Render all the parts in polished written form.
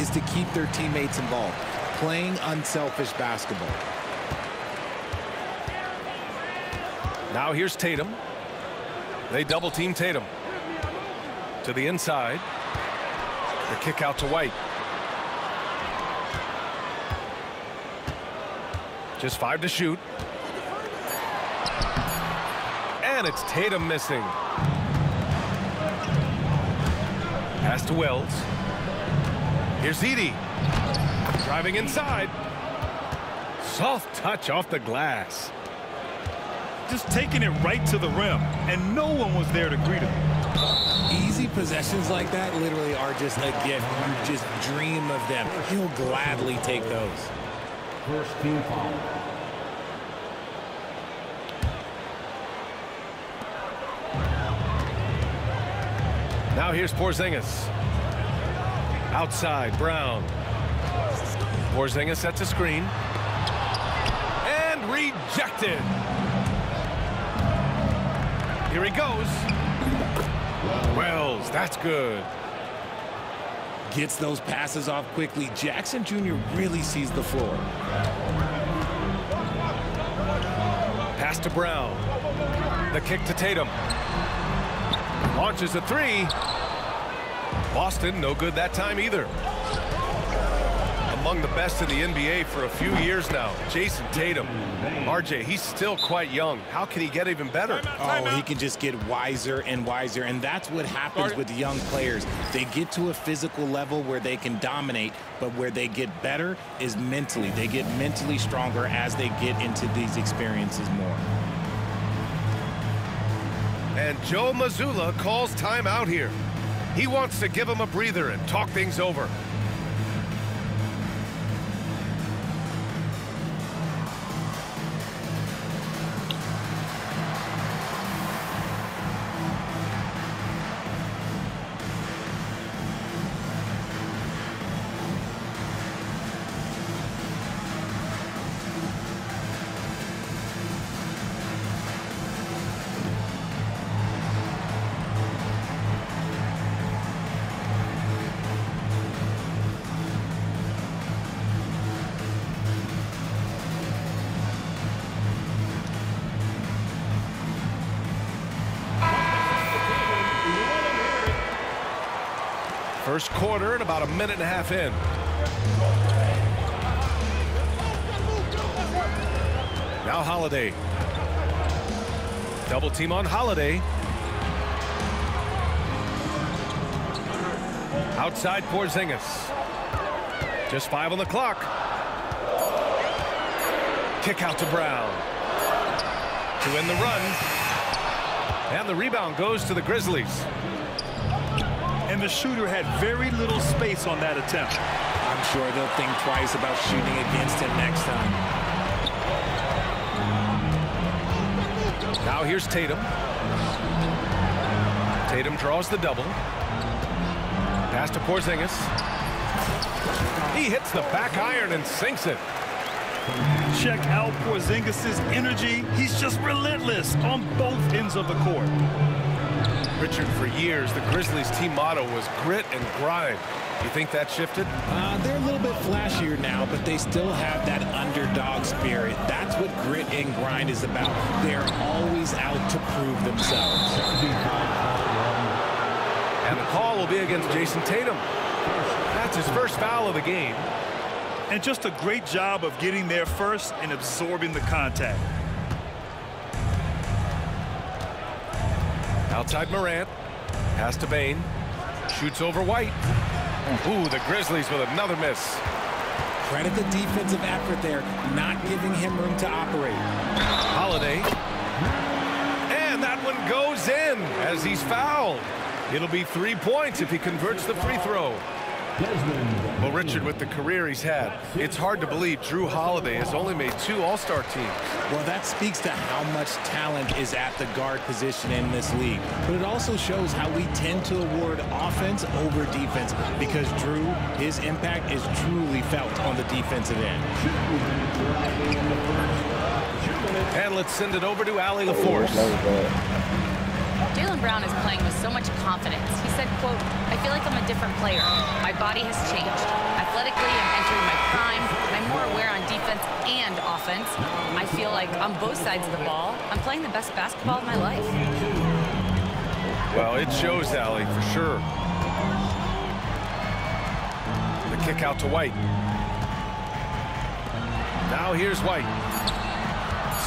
is to keep their teammates involved, playing unselfish basketball. Now here's Tatum. They double team Tatum. To the inside. The kick out to White. Just 5 to shoot. And it's Tatum missing. Pass to Wells. Here's Edey. Driving inside. Soft touch off the glass. Just taking it right to the rim, and no one was there to greet him. Easy possessions like that literally are just a gift. You just dream of them. He'll gladly take those. First team foul. Now here's Porzingis. Outside, Brown. Porzingis sets a screen. And rejected. Here he goes. Wells, that's good. Gets those passes off quickly. Jackson Jr. really sees the floor. Pass to Brown. The kick to Tatum. Launches a 3. Boston, no good that time either. Among the best in the NBA for a few years now, Jason Tatum. RJ, he's still quite young. How can he get even better? Oh, he can just get wiser and wiser, and that's what happens with young players. They get to a physical level where they can dominate, but where they get better is mentally. They get mentally stronger as they get into these experiences more. And Joe Mazzulla calls timeout here. He wants to give him a breather and talk things over. First quarter and about a minute and a half in. Now Holiday. Double team on Holiday. Outside Porzingis. Just 5 on the clock. Kick out to Brown. To win the run. And the rebound goes to the Grizzlies. And the shooter had very little space on that attempt. I'm sure they'll think twice about shooting against him next time. Now here's Tatum. Tatum draws the double. Pass to Porzingis. He hits the back iron and sinks it. Check out Porzingis' energy. He's just relentless on both ends of the court. Richard, for years, the Grizzlies' team motto was grit and grind. You think that shifted? They're a little bit flashier now, but they still have that underdog spirit. That's what grit and grind is about. They're always out to prove themselves. And the call will be against Jason Tatum. That's his first foul of the game. And just a great job of getting there first and absorbing the contact. Outside Morant. Pass to Bane. Shoots over White. Ooh, the Grizzlies with another miss. Credit the defensive effort there, not giving him room to operate. Holiday. And that one goes in as he's fouled. It'll be 3 points if he converts the free throw. Well, Richard, with the career he's had, it's hard to believe Drew Holiday has only made 2 All-Star teams. Well, that speaks to how much talent is at the guard position in this league. But it also shows how we tend to award offense over defense because Drew, his impact is truly felt on the defensive end. And let's send it over to Allie LaForce. Jaylen Brown is playing with so much confidence. He said, quote, "I feel like I'm a different player. My body has changed. I like on both sides of the ball, I'm playing the best basketball of my life. Well, it shows, Allie, for sure. The kick out to White. Now here's White.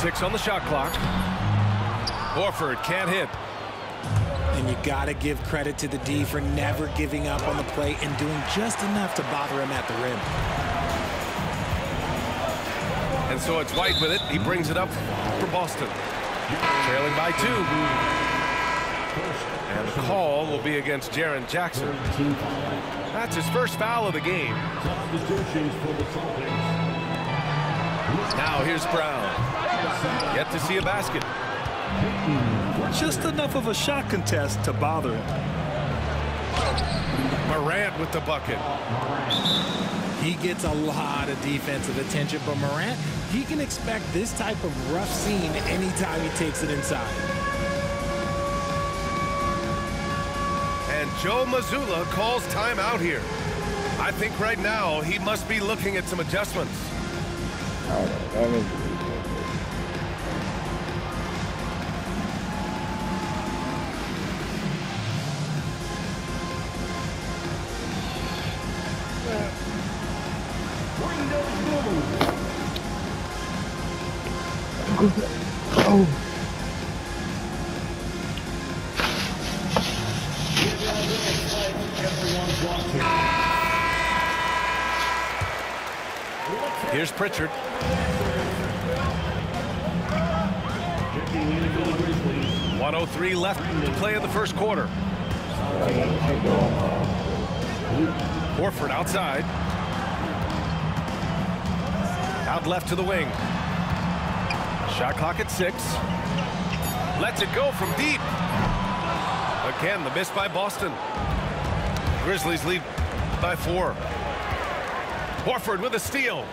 6 on the shot clock. Horford can't hit. And you got to give credit to the D for never giving up on the play and doing just enough to bother him at the rim. And so it's White with it. He brings it up for Boston. Trailing by 2. And the call will be against Jaren Jackson. That's his first foul of the game. Now here's Brown. Yet to see a basket. Just enough of a shot contest to bother him. Morant with the bucket. He gets a lot of defensive attention, but Morant, he can expect this type of rough scene anytime he takes it inside. And Joe Mazzulla calls timeout here. I think right now he must be looking at some adjustments. Oh. Here's Pritchard. .103 left to play in the first quarter. Horford outside. Out left to the wing. Shot clock at 6. Lets it go from deep. Again, the miss by Boston. Grizzlies lead by 4. Horford with a steal.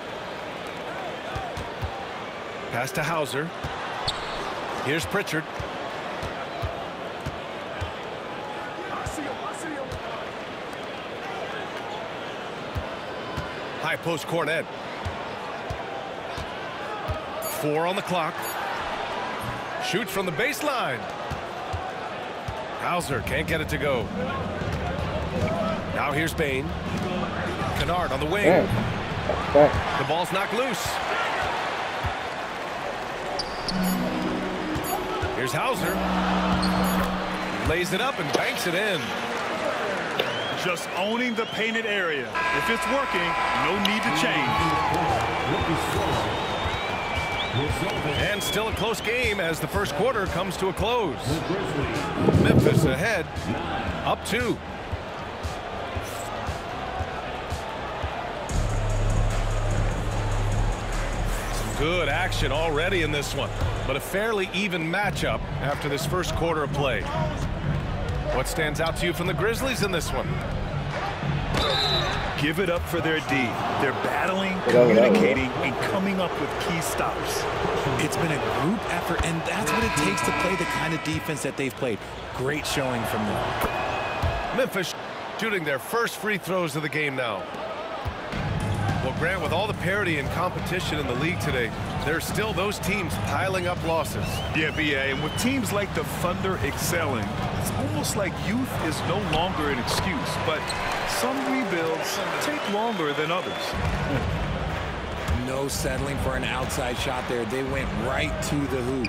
Pass to Hauser. Here's Pritchard. High post Cornet. 4 on the clock. Shoots from the baseline. Hauser can't get it to go. Now here's Bain. Kennard on the wing. The ball's knocked loose. Here's Hauser. Lays it up and banks it in. Just owning the painted area. If it's working, no need to change. And still a close game as the first quarter comes to a close. Memphis ahead, up 2. Some good action already in this one, but a fairly even matchup after this first quarter of play. What stands out to you from the Grizzlies in this one? Give it up for their D. They're battling, communicating, and coming up with key stops. It's been a group effort, and that's what it takes to play the kind of defense that they've played. Great showing from them. Memphis shooting their first free throws of the game now. Well, Grant, with all the parity and competition in the league today, there are still those teams piling up losses. Yeah, B.A., and with teams like the Thunder excelling, it's almost like youth is no longer an excuse, but some rebuilds take longer than others. No settling for an outside shot there. They went right to the hoop.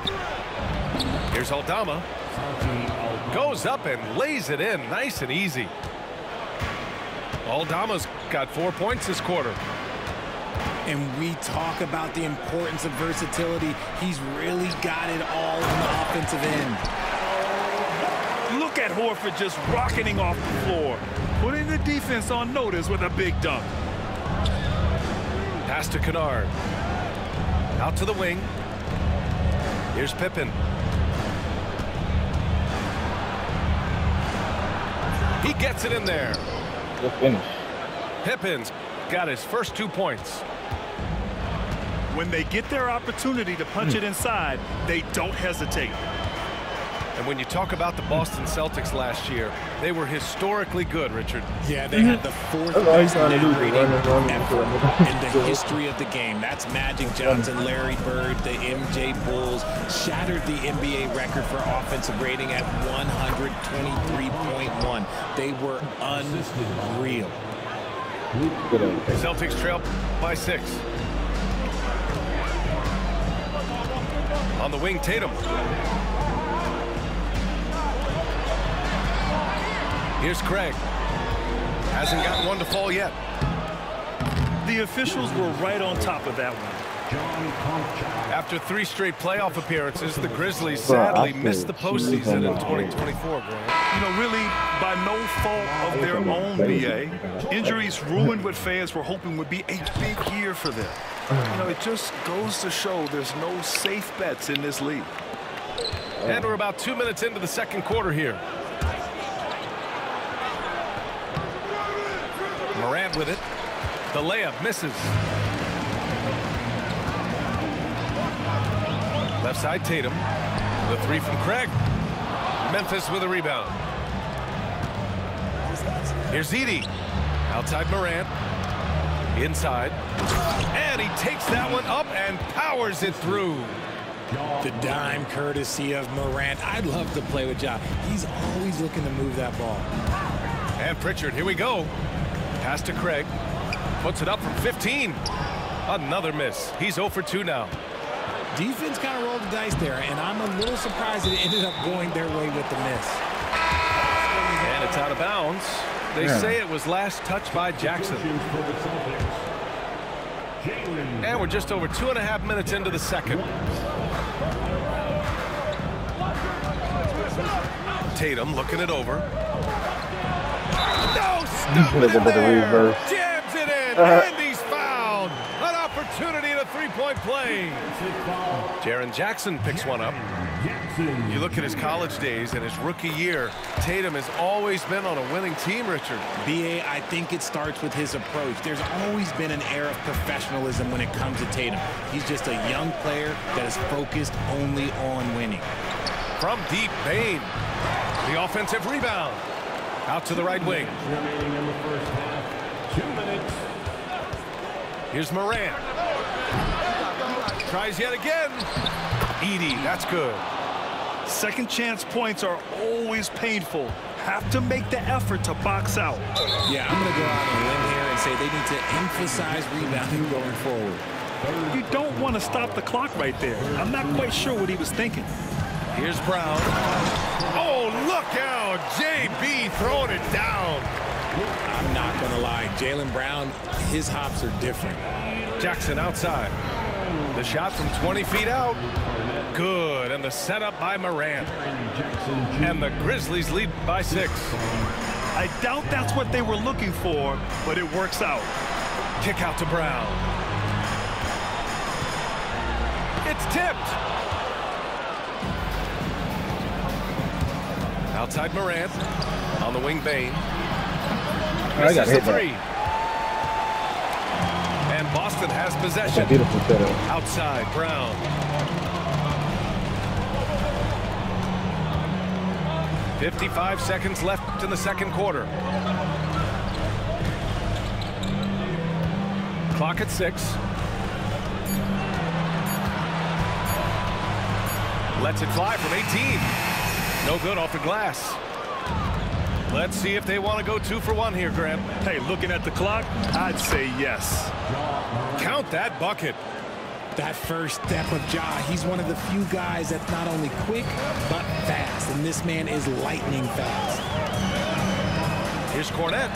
Here's Aldama. Goes up and lays it in nice and easy. Aldama's got 4 points this quarter. And we talk about the importance of versatility. He's really got it all on the offensive end. Look at Horford just rocketing off the floor, putting the defense on notice with a big dunk. Pass to Kennard. Out to the wing. Here's Pippen. He gets it in there. Good finish. Pippen's got his first 2 points. When they get their opportunity to punch it inside, they don't hesitate. And when you talk about the Boston Celtics last year, they were historically good, Richard. Yeah, they had the fourth best net rating ever in the history of the game. That's Magic Johnson, Larry Bird, the MJ Bulls, shattered the NBA record for offensive rating at 123.1. They were unreal. Celtics trail by 6. On the wing, Tatum. Here's Craig. Hasn't gotten one to fall yet. The officials were right on top of that one. After 3 straight playoff appearances, the Grizzlies sadly missed the postseason in 2024, Grant. You know, really, by no fault of their own, BA. Injuries ruined what fans were hoping would be a big year for them. You know, it just goes to show there's no safe bets in this league. And we're about 2 minutes into the second quarter here. Morant with it. The layup misses. Left side, Tatum. The 3 from Craig. Memphis with a rebound. Here's Edie. Outside Morant. Inside. And he takes that one up and powers it through. The dime courtesy of Morant. I'd love to play with Ja. He's always looking to move that ball. And Pritchard, here we go. Pass to Craig. Puts it up from 15. Another miss. He's 0 for 2 now. Defense kind of rolled the dice there, and I'm a little surprised that it ended up going their way with the miss. And it's out of bounds. They say it was last touched by Jackson. And we're just over 2.5 minutes into the second. Tatum looking it over. No, stop it in there. Jams it in, and he's fouled. An opportunity at a 3-point play. Jaren Jackson picks one up. You look at his college days and his rookie year, Tatum has always been on a winning team, Richard. BA, I think it starts with his approach. There's always been an air of professionalism when it comes to Tatum. He's just a young player that is focused only on winning. From deep, Bane. The offensive rebound. Out to the right wing. Remaining in the first half. 2 minutes. Here's Morant. Tries yet again. Edie, that's good. Second chance points are always painful. Have to make the effort to box out. Yeah, I'm going to go out on a limb here and say they need to emphasize rebounding going forward. You don't want to stop the clock right there. I'm not quite sure what he was thinking. Here's Brown. Oh, look out. JB throwing it down. I'm not going to lie. Jaylen Brown, his hops are different. Jackson outside. The shot from 20 feet out. Good. And the setup by Morant. And the Grizzlies lead by 6. I doubt that's what they were looking for, but it works out. Kick out to Brown. It's tipped. Outside Morant. On the wing, Bane. Misses the 3. And Boston has possession. Beautiful setup. Outside, Brown. "55 seconds left in the second quarter. Clock at 6. Lets it fly from 18. No good off the glass. Let's see if they want to go 2 for 1 here, Graham. Hey, looking at the clock, I'd say yes. Count that bucket. That first step of Ja, he's one of the few guys that's not only quick, but fast. And this man is lightning fast. Here's Cornette.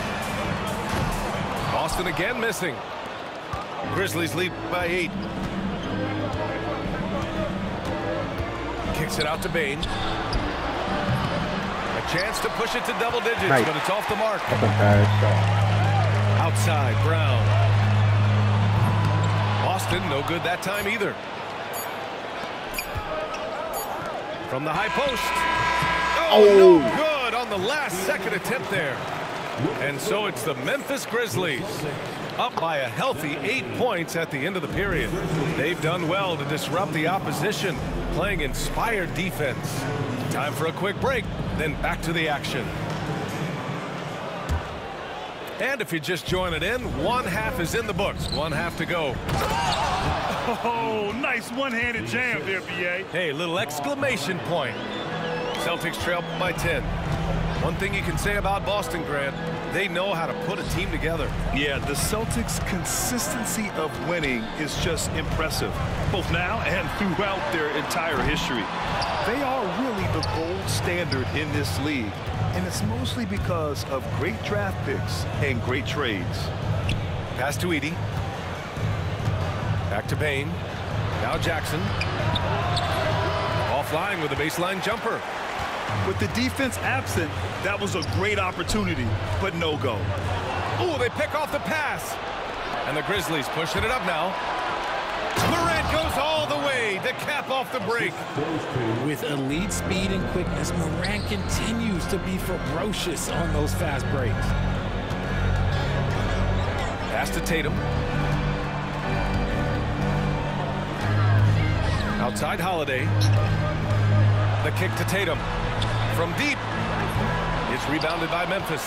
Boston again missing. Grizzlies lead by 8. Kicks it out to Bane. A chance to push it to double digits, but it's off the mark. Outside, Brown. Boston, no good that time either. From the high post. Oh, no good on the last second attempt there. And so it's the Memphis Grizzlies Up by a healthy 8 points at the end of the period. They've done well to disrupt the opposition, playing inspired defense. Time for a quick break, then back to the action. And if you're just joining in, one half is in the books. One half to go. Oh, nice one-handed jam there, B.A. Hey, little exclamation point. Celtics trail by 10. One thing you can say about Boston, Grant, they know how to put a team together. Yeah, the Celtics' consistency of winning is just impressive, both now and throughout their entire history. They are really the gold standard in this league, and it's mostly because of great draft picks and great trades. Pass to Edey. Back to Payne. Now Jackson. Offline with a baseline jumper. With the defense absent, that was a great opportunity, but no go. Ooh, they pick off the pass. And the Grizzlies pushing it up now. Morant goes all the way to cap off the break. With elite speed and quickness, Morant continues to be ferocious on those fast breaks. Pass to Tatum. Outside Holiday. The kick to Tatum. From deep. It's rebounded by Memphis.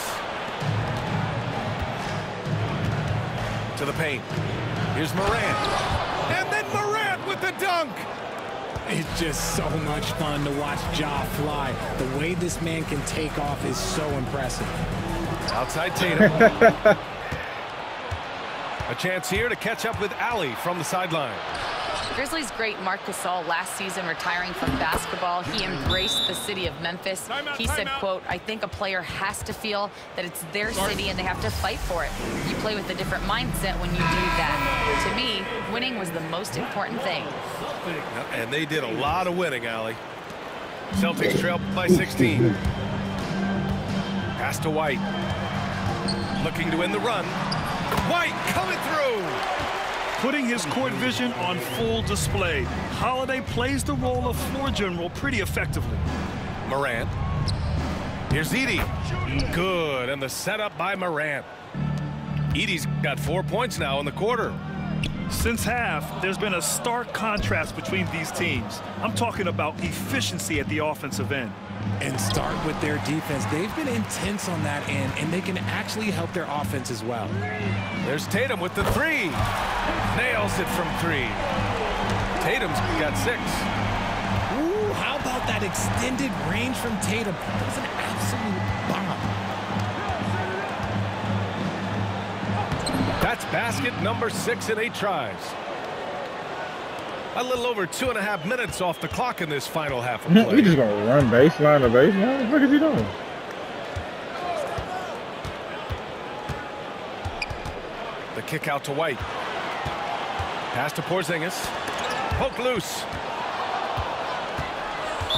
To the paint. Here's Morant. And then Morant with the dunk. It's just so much fun to watch Ja fly. The way this man can take off is so impressive. Outside Tatum. A chance here to catch up with Allie from the sideline. Grizzlies great Marc Gasol last season retiring from basketball. He embraced the city of Memphis. He said, quote, "I think a player has to feel that it's their city and they have to fight for it. You play with a different mindset when you do that." To me, winning was the most important thing. And they did a lot of winning, Allie. Celtics trail by 16. Pass to White. Looking to win the run. White coming through. Putting his court vision on full display. Holiday plays the role of floor general pretty effectively. Morant. Here's Edey. Good, and the setup by Morant. Edey's got 4 points now in the quarter. Since half, there's been a stark contrast between these teams. I'm talking about efficiency at the offensive end. And start with their defense. They've been intense on that end, and they can actually help their offense as well. There's Tatum with the three. Nails it from 3. Tatum's got 6. Ooh, how about that extended range from Tatum? That was an absolute bomb. That's basket number 6 in 8 tries. A little over 2.5 minutes off the clock in this final half of play. He's just going to run baseline to baseline? What the fuck is he doing? The kick out to White. Pass to Porzingis. Poke loose.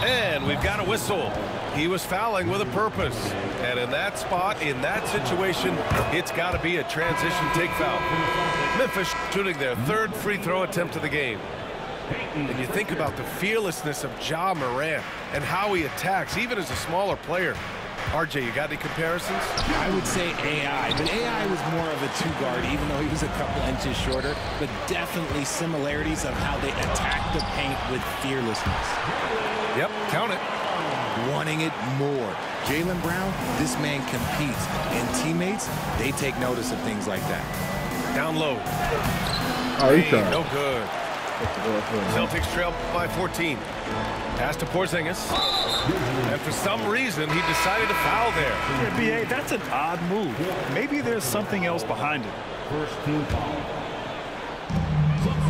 And we've got a whistle. He was fouling with a purpose. And in that spot, in that situation, it's got to be a transition take foul. Memphis shooting their 3rd free throw attempt of the game. And you think about the fearlessness of Ja Morant and how he attacks, even as a smaller player. RJ, you got any comparisons? I would say AI, but AI was more of a 2-guard, even though he was a couple inches shorter, but definitely similarities of how they attack the paint with fearlessness. Yep, count it. Wanting it more. Jaylen Brown, this man competes, and teammates, they take notice of things like that. Down low. Oh, he's trying. No good. Celtics trail by 14. Pass to Porzingis. And for some reason, he decided to foul there. Yeah, B.A., that's an odd move. Maybe there's something else behind it.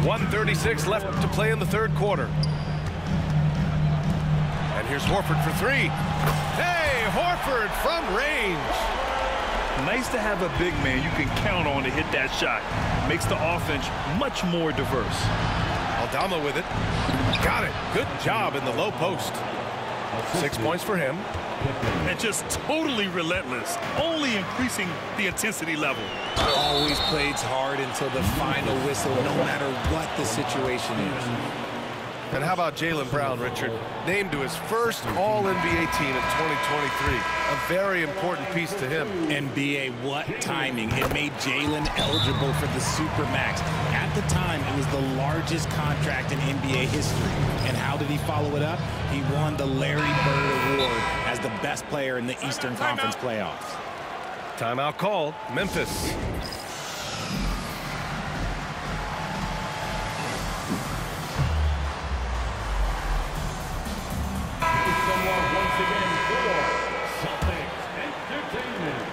1:36 left to play in the 3rd quarter. And here's Horford for 3. Hey, Horford from range. Nice to have a big man you can count on to hit that shot. Makes the offense much more diverse. Aldama with it. Got it. Good job in the low post. 6 points for him. And just totally relentless, only increasing the intensity level. Always plays hard until the final whistle, no matter what the situation is. And how about Jaylen Brown, Richard? Named to his first All-NBA team in 2023. A very important piece to him. NBA, what timing. It made Jaylen eligible for the Supermax. At the time, it was the largest contract in NBA history. And how did he follow it up? He won the Larry Bird Award as the best player in the Eastern Conference playoffs. Timeout called. Memphis.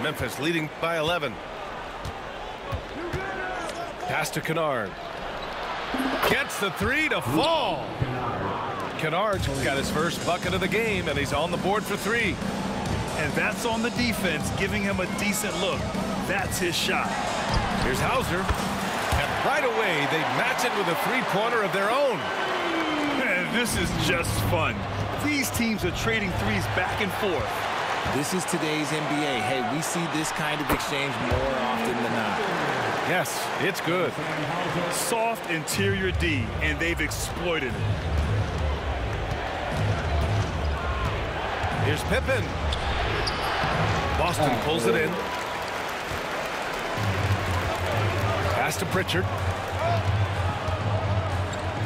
Memphis leading by 11. Pass to Kennard. Gets the three to fall. Kennard's got his first bucket of the game, and he's on the board for three. And that's on the defense, giving him a decent look. That's his shot. Here's Hauser. And right away, they match it with a three-pointer of their own. Man, this is just fun. These teams are trading threes back and forth. This is today's NBA. Hey, we see this kind of exchange more often than not. Yes, it's good. Soft interior D, and they've exploited it. Here's Pippen. Boston pulls it in. Pass to Pritchard.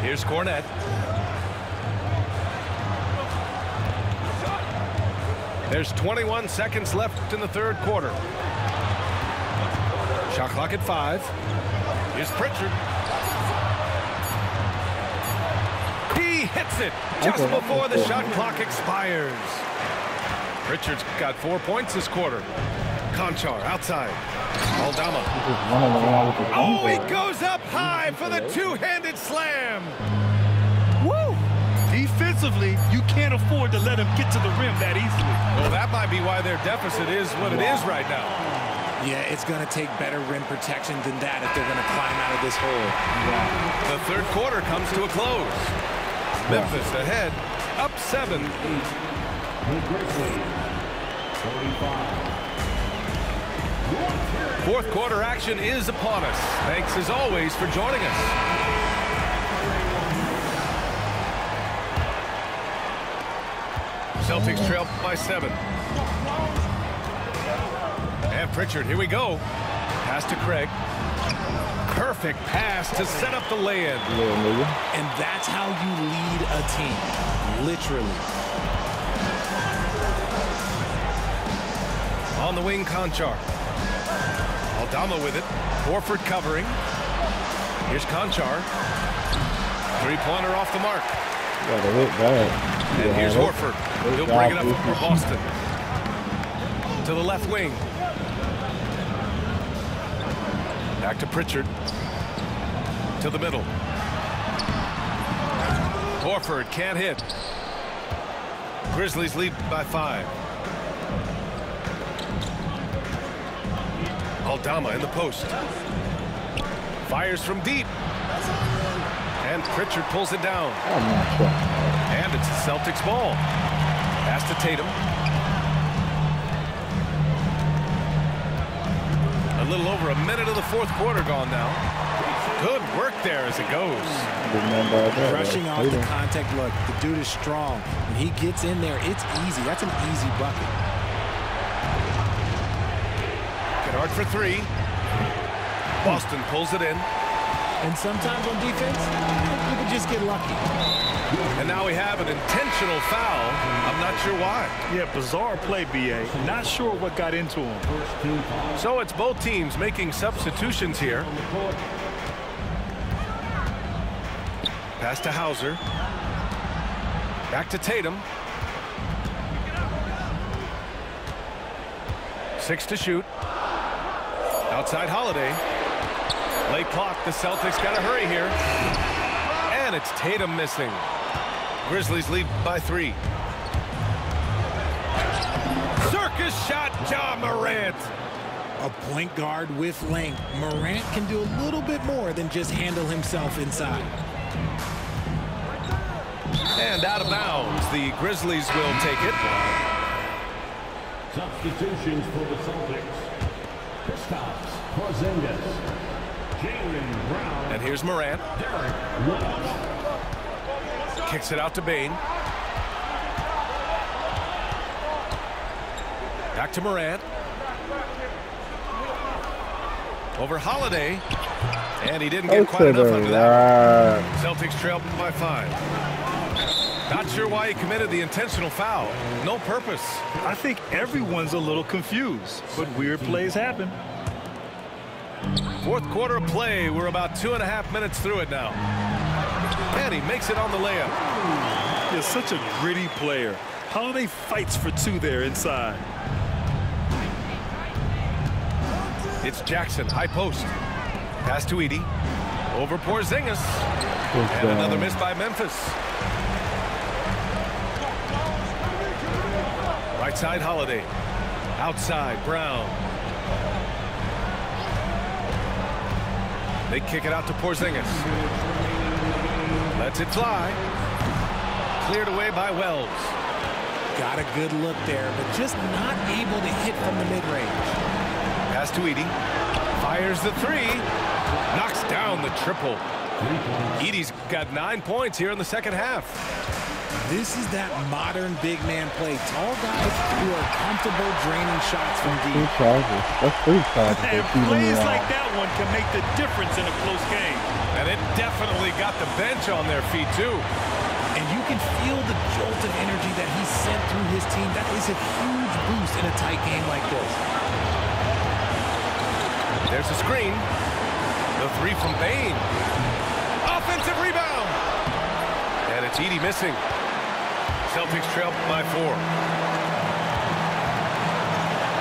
Here's Cornette. There's 21 seconds left in the third quarter. Shot clock at 5. Here's Pritchard. He hits it just before the shot clock expires. Pritchard's got 4 points this quarter. Conchar outside. Aldama. Oh, he goes up high for the two-handed slam. Woo! Defensively, you can't afford to let him get to the rim that easily. Well, that might be why their deficit is what it is right now. Yeah, it's going to take better rim protection than that if they're going to climb out of this hole. The third quarter comes to a close. Memphis ahead, up 7. Fourth quarter action is upon us. Thanks as always for joining us. Celtics trail by 7. And Pritchard, here we go. Pass to Craig. Perfect pass to set up the lay-in. And that's how you lead a team, literally. On the wing, Conchar. Aldama with it. Horford covering. Here's Conchar. Three-pointer off the mark. And here's Horford. He'll bring it up for Boston. To the left wing. Back to Pritchard. To the middle. Horford can't hit. Grizzlies lead by 5. Aldama in the post. Fires from deep. And Pritchard pulls it down. And it's the Celtics ball. Pass to Tatum. A little over a minute of the fourth quarter gone now. Good work there as it goes. Rushing off the contact look. The dude is strong. When he gets in there, it's easy. That's an easy bucket. Kennard for 3. Boston pulls it in. And sometimes on defense, you can just get lucky. And now we have an intentional foul. I'm not sure why. Yeah, bizarre play, B.A. Not sure what got into him. So it's both teams making substitutions here. Pass to Hauser. Back to Tatum. 6 to shoot. Outside Holiday. Late clock. The Celtics got to hurry here. And it's Tatum missing. Grizzlies lead by 3. Circus shot, Ja Morant. A point guard with length. Morant can do a little bit more than just handle himself inside. And out of bounds. The Grizzlies will take it. Substitutions for the Celtics. Kristaps Porzingis, Jaylen Brown, and here's Morant. Kicks it out to Bain. Back to Morant. Over Holiday. And he didn't get quite enough under that. Celtics trailed by 5. Not sure why he committed the intentional foul. No purpose. I think everyone's a little confused, but weird plays happen. Fourth quarter play. We're about 2.5 minutes through it now. And he makes it on the layup. He's such a gritty player. Holiday fights for 2 there inside. It's Jackson, high post. Pass to Edey. Over Porzingis. And another miss by Memphis. Right side, Holiday. Outside, Brown. They kick it out to Porzingis. Lets it fly. Cleared away by Wells. Got a good look there, but just not able to hit from the mid-range. Pass to Edey. Fires the 3. Knocks down the triple. Edey's got 9 points here in the second half. This is that modern big man play. Tall guys who are comfortable draining shots from deep. That's 3 charges. And plays like that one can make the difference in a close game. And it definitely got the bench on their feet, too. And you can feel the jolt of energy that he sent through his team. That is a huge boost in a tight game like this. There's a screen. The 3 from Bain. Offensive rebound. And it's Edey missing. Celtics trail by 4.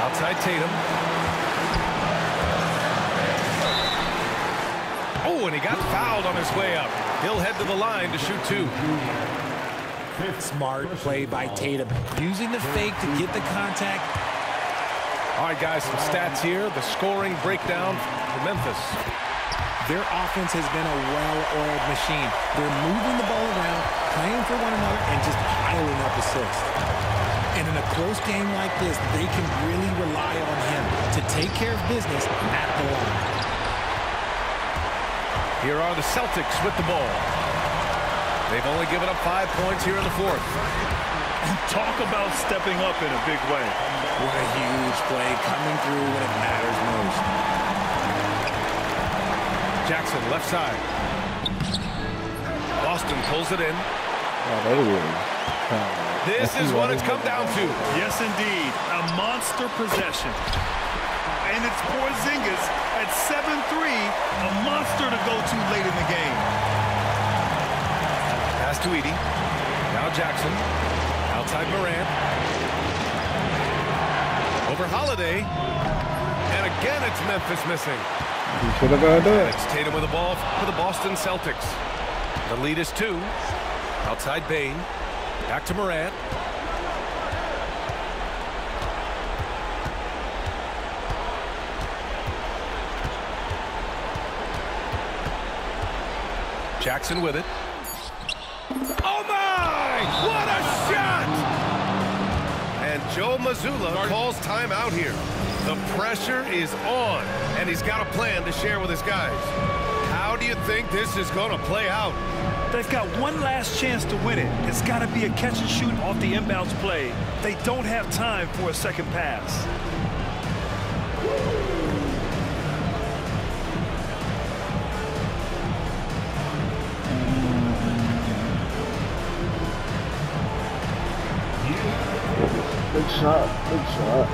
Outside Tatum. Oh, and he got fouled on his way up. He'll head to the line to shoot 2. Smart play by Tatum. Using the fake to get the contact. All right, guys, some stats here. The scoring breakdown for Memphis. Their offense has been a well-oiled machine. They're moving the ball around, playing for one another, and just piling up assists. And in a close game like this, they can really rely on him to take care of business at the line. Here are the Celtics with the ball. They've only given up 5 points here in the fourth. And talk about stepping up in a big way. What a huge play coming through when it matters most. Jackson, left side. Boston pulls it in. This is what it's come down to. Yes, indeed. A monster possession. And it's Porzingis at 7-3, a monster to go to late in the game. Pass to Edey. Now Jackson. Outside Morant. Over Holiday. And again, it's Memphis missing. He should have got that. It's Tatum with the ball for the Boston Celtics. The lead is 2. Outside Bain. Back to Morant. Jackson with it. Oh my! What a shot! And Joe Mazzulla calls timeout here. The pressure is on, and he's got a plan to share with his guys. How do you think this is going to play out? They've got one last chance to win it. It's got to be a catch and shoot off the inbounds play. They don't have time for a second pass. Good shot. Good shot.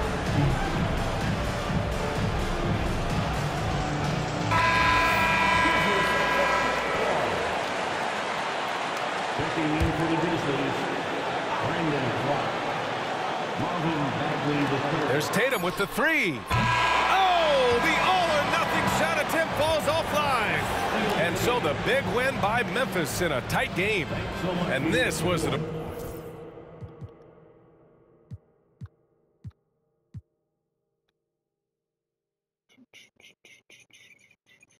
Checking in for the Grizzlies, Brandon Clark. Marvin Bagley III. There's Tatum with the 3. Oh, the all-or-nothing shot attempt falls offline. And so the big win by Memphis in a tight game. And this was the